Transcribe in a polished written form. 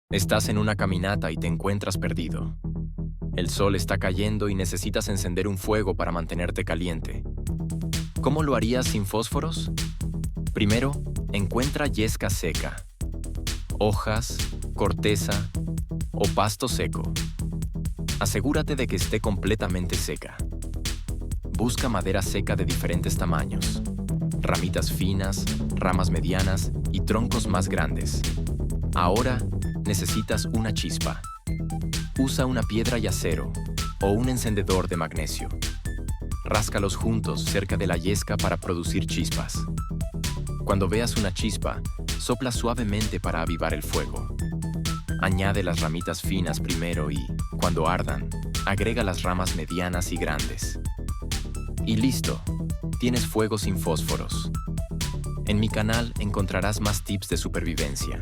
Estás en una caminata y te encuentras perdido. El sol está cayendo y necesitas encender un fuego para mantenerte caliente. ¿Cómo lo harías sin fósforos? Primero, encuentra yesca seca, hojas, corteza o pasto seco. Asegúrate de que esté completamente seca. Busca madera seca de diferentes tamaños, ramitas finas, ramas medianas y troncos más grandes. Ahora necesitas una chispa. Usa una piedra y acero o un encendedor de magnesio. Ráscalos juntos cerca de la yesca para producir chispas. Cuando veas una chispa, sopla suavemente para avivar el fuego. Añade las ramitas finas primero y, cuando ardan, agrega las ramas medianas y grandes. Y listo, tienes fuego sin fósforos. En mi canal encontrarás más tips de supervivencia.